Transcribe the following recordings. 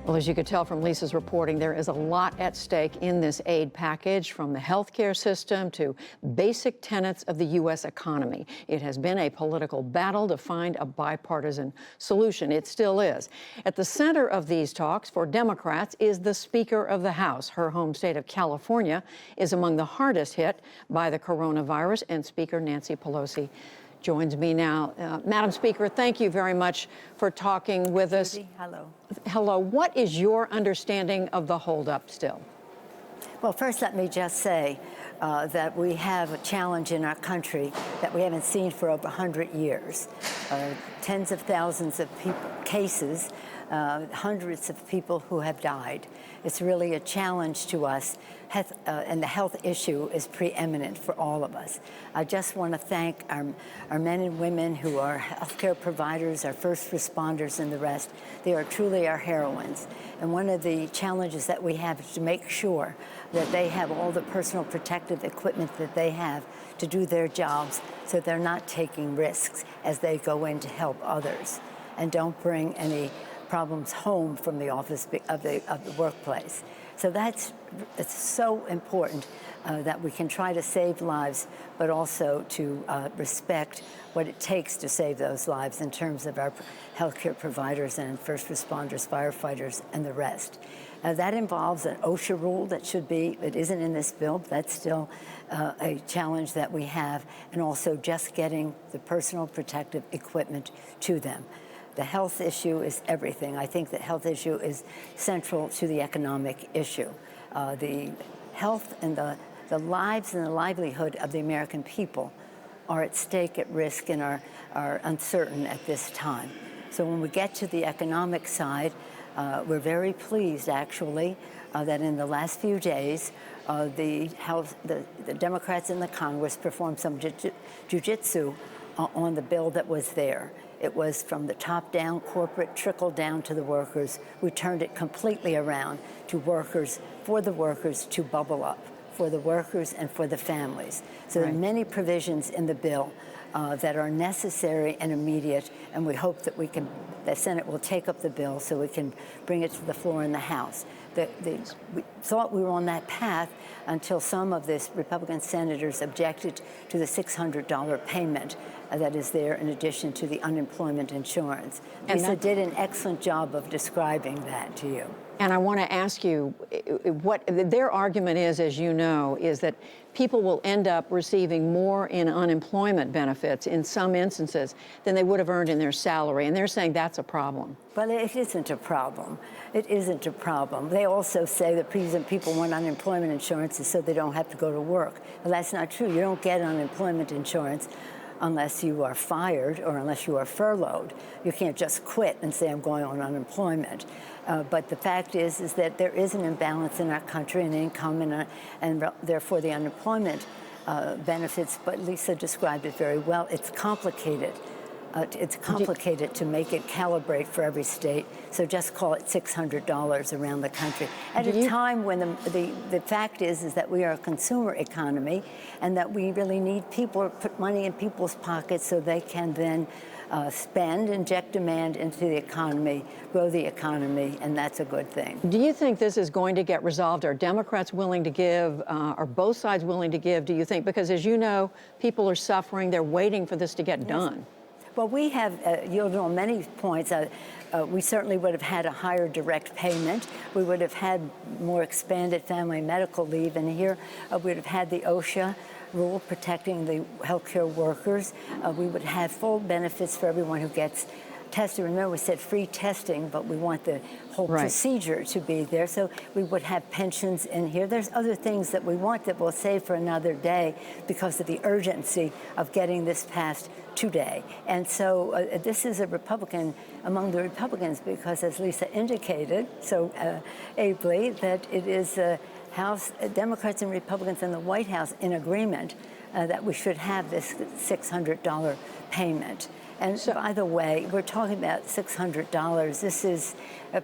Well, as you could tell from Lisa's reporting, there is a lot at stake in this aid package, from the healthcare system to basic tenets of the U.S. economy. It has been a political battle to find a bipartisan solution. It still is. At the center of these talks for Democrats is the Speaker of the House. Her home state of California is among the hardest hit by the coronavirus, and Speaker Nancy Pelosi joins me now. Madam Speaker, thank you very much for talking with us. Judy, hello. Hello. What is your understanding of the holdup still? Well, first, let me just say that we have a challenge in our country that we haven't seen for over 100 years. Tens of thousands of cases, hundreds of people who have died. It's really a challenge to us, and the health issue is preeminent for all of us. I just want to thank our men and women who are healthcare providers, our first responders, and the rest. They are truly our heroines. And one of the challenges that we have is to make sure that they have all the personal protective equipment that they have to do their jobs, so they're not taking risks as they go in to help others, and don't bring any problems home from the office of the workplace. So it's so important that we can try to save lives, but also to respect what it takes to save those lives in terms of our healthcare providers and first responders, firefighters, and the rest. That involves an OSHA rule it isn't in this bill, but that's still a challenge that we have, and also just getting the personal protective equipment to them. The health issue is everything. I think the health issue is central to the economic issue. The health and the lives and the livelihood of the American people are at stake, at risk, and are uncertain at this time. So when we get to the economic side, we're very pleased, actually, that in the last few days, the Democrats in the Congress performed some jujitsu on the bill that was there. It was from the top down, corporate, trickle down to the workers. We turned it completely around to workers, for the workers to bubble up, for the workers and for the families. So there are many provisions in the bill that are necessary and immediate, and we hope that the Senate will take up the bill so we can bring it to the floor in the House. We thought we were on that path until some of the Republican senators objected to the $600 payment that is there in addition to the unemployment insurance. Lisa did an excellent job of describing that to you. And I want to ask you, what their argument is, as you know, is that people will end up receiving more in unemployment benefits in some instances than they would have earned in their salary. And they're saying that's a problem. Well, it isn't a problem. It isn't a problem. They also say that the reason people want unemployment insurance is so they don't have to go to work. Well, that's not true. You don't get unemployment insurance unless you are fired or unless you are furloughed. You can't just quit and say, I'm going on unemployment. But the fact is that there is an imbalance in our country in income and therefore the unemployment benefits. But Lisa described it very well. It's complicated. It's complicated to make it calibrate for every state, so just call it $600 around the country. At a time when the fact is that we are a consumer economy and that we really need people to put money in people's pockets so they can then spend, inject demand into the economy, grow the economy, and that's a good thing. Do you think this is going to get resolved? Are Democrats willing to give? Are both sides willing to give, do you think? Because as you know, people are suffering. They're waiting for this to get done. Well, we have yielded on many points. We certainly would have had a higher direct payment. We would have had more expanded family medical leave. And here we would have had the OSHA rule protecting the healthcare workers. We would have full benefits for everyone who gets tested. Remember, we said free testing, but we want the whole procedure to be there. So we would have pensions in here. There's other things that we want that we'll save for another day because of the urgency of getting this passed today. And so this is a Republican among the Republicans because, as Lisa indicated so ably, that it is House Democrats and Republicans in the White House in agreement that we should have this $600 payment. And by the way, we're talking about $600. This is,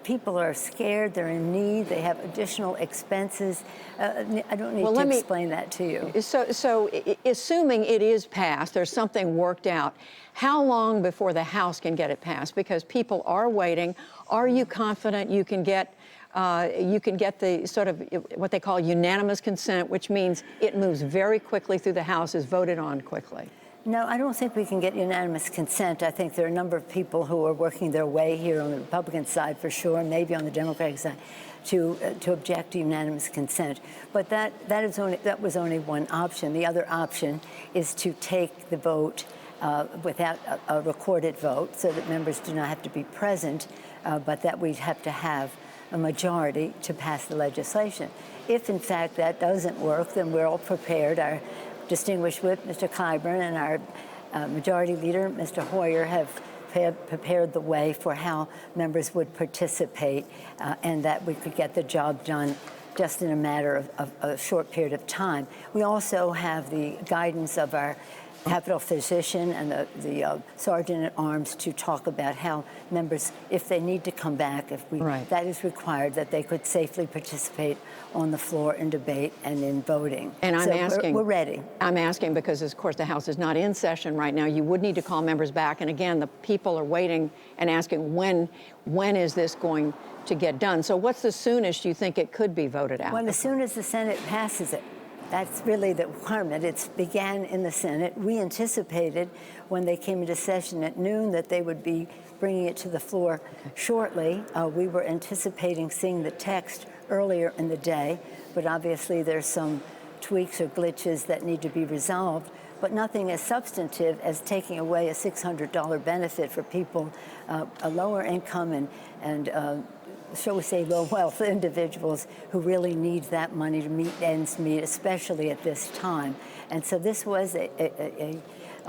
people are scared, they're in need, they have additional expenses. I don't need to explain that to you. So assuming it is passed, there's something worked out, how long before the House can get it passed? Because people are waiting. Are you confident you can get the sort of what they call unanimous consent, which means it moves very quickly through the House, is voted on quickly? No, I don't think we can get unanimous consent. I think there are a number of people who are working their way here on the Republican side for sure, maybe on the Democratic side, to object to unanimous consent. But that was only one option. The other option is to take the vote without a recorded vote, so that members do not have to be present, but that we'd have to have a majority to pass the legislation. If, in fact, that doesn't work, then we're all prepared. Our distinguished whip, Mr. Clyburn, and our majority leader, Mr. Hoyer, have prepared the way for how members would participate and that we could get the job done just in a matter of a short period of time. We also have the guidance of our Capitol physician and the sergeant at arms to talk about how members, if they need to come back, that is required, that they could safely participate on the floor in debate and in voting. And I'm asking, we're ready. I'm asking because, of course, the House is not in session right now. You would need to call members back. And again, the people are waiting and asking when is this going to get done? So what's the soonest you think it could be voted out? Well, as soon as the Senate passes it. That's really the requirement. It began in the Senate. We anticipated when they came into session at noon that they would be bringing it to the floor shortly. We were anticipating seeing the text earlier in the day, but obviously there's some tweaks or glitches that need to be resolved, but nothing as substantive as taking away a $600 benefit for people, a lower income and shall we say, low-wealth individuals who really need that money to meet ends meet, especially at this time. And so this was a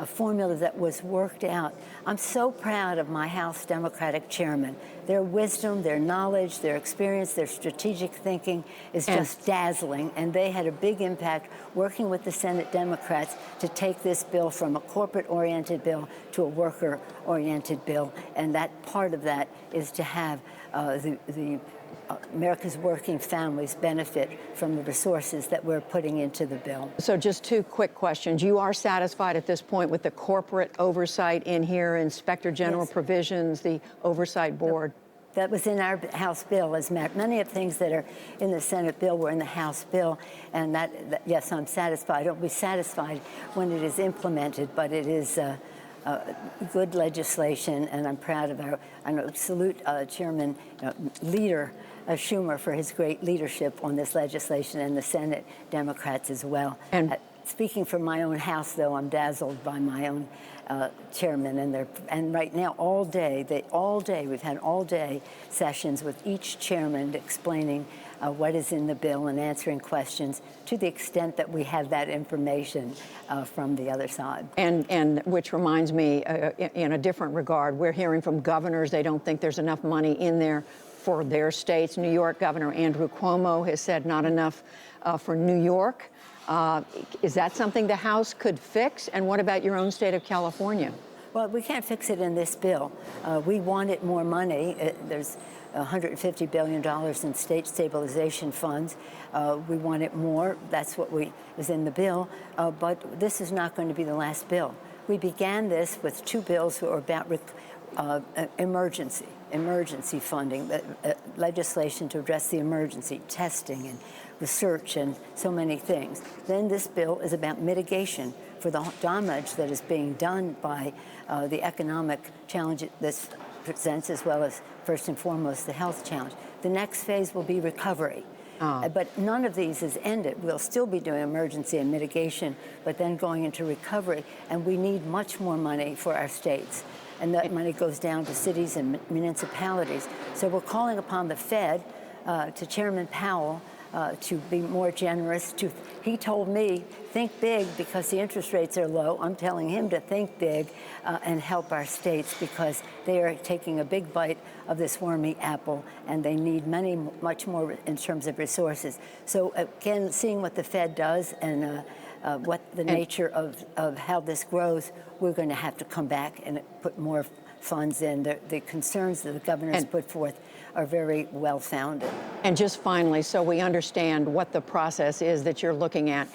formula that was worked out. I'm so proud of my House Democratic chairman. Their wisdom, their knowledge, their experience, their strategic thinking is just dazzling, and they had a big impact working with the Senate Democrats to take this bill from a corporate-oriented bill to a worker-oriented bill, and that part of that is to have America's working families benefit from the resources that we're putting into the bill. So just two quick questions. You are satisfied at this point with the corporate oversight in here, Inspector General provisions, the oversight board? That was in our House bill. As many of the things that are in the Senate bill were in the House bill, and yes, I'm satisfied. I'll be satisfied when it is implemented, but it is good legislation, and I'm proud of I salute Chairman Leader Schumer for his great leadership on this legislation, and the Senate Democrats as well. And speaking for my own House, though, I'm dazzled by my own chairman, and right now all day we've had all day sessions with each chairman explaining what is in the bill and answering questions to the extent that we have that information from the other side. And which reminds me, in a different regard, we're hearing from governors they don't think there's enough money in there for their states. New York Governor Andrew Cuomo has said not enough for New York. Is that something the House could fix? And what about your own state of California? Well, we can't fix it in this bill. We wanted more money. There's $150 billion in state stabilization funds. We wanted more. That's what is in the bill. But this is not going to be the last bill. We began this with two bills that were about emergency funding, legislation to address the emergency, testing and research and so many things. Then this bill is about mitigation for the damage that is being done by the economic challenge this presents, as well as, first and foremost, the health challenge. The next phase will be recovery. But none of these is ended. We'll still be doing emergency and mitigation, but then going into recovery. And we need much more money for our states. And that money goes down to cities and municipalities. So we're calling upon the Fed, to Chairman Powell, to be more generous. He told me, think big because the interest rates are low. I'm telling him to think big and help our states because they are taking a big bite of this wormy apple and they need much more in terms of resources. So again, seeing what the Fed does and what the nature of how this grows, we're going to have to come back and put more funds in. The concerns that the governor has put forth are very well-founded. And just finally, so we understand what the process is that you're looking at,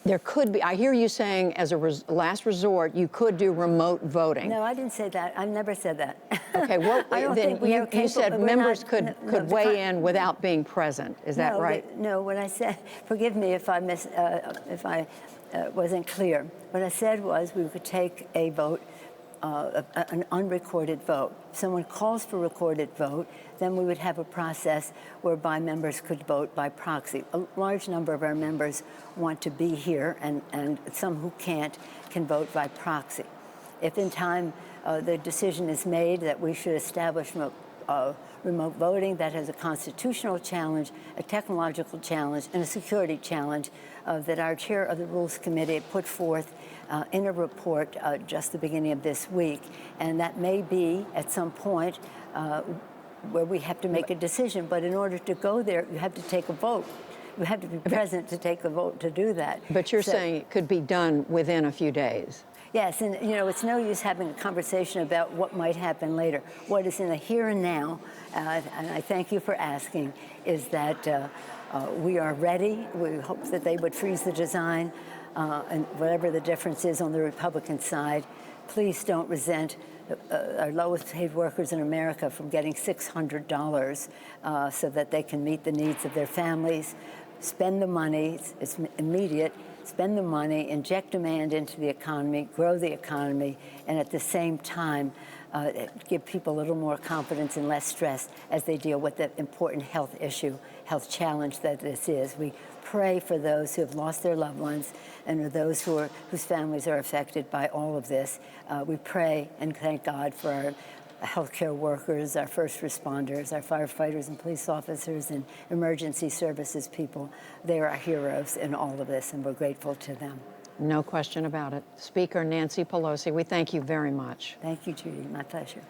there could be, I hear you saying as a last resort, you could do remote voting. No, I didn't say that. I never said that. Okay, well, I don't then think we are you said capable- we're members not- could no, no, weigh in without being present. Is that right? No, what I said, forgive me if I wasn't clear. What I said was we could take a vote, an unrecorded vote. If someone calls for a recorded vote, then we would have a process whereby members could vote by proxy. A large number of our members want to be here, and some who can't can vote by proxy. If in time the decision is made that we should establish remote voting, that has a constitutional challenge, a technological challenge, and a security challenge that our chair of the Rules Committee put forth in a report just the beginning of this week. And that may be at some point where we have to make a decision. But in order to go there, you have to take a vote. You have to be present to take the vote to do that. But you're saying it could be done within a few days. Yes, and it's no use having a conversation about what might happen later. What is in the here and now, and I thank you for asking, is that we are ready. We hope that they would freeze the design, and whatever the difference is on the Republican side, please don't resent our lowest paid workers in America from getting $600 so that they can meet the needs of their families. Spend the money, it's immediate. Spend the money, inject demand into the economy, grow the economy, and at the same time, give people a little more confidence and less stress as they deal with the important health issue, health challenge that this is. We pray for those who have lost their loved ones and those whose families are affected by all of this. We pray and thank God for our healthcare workers, our first responders, our firefighters and police officers and emergency services people. They are our heroes in all of this, and we're grateful to them. No question about it. Speaker Nancy Pelosi, we thank you very much. Thank you, Judy. My pleasure.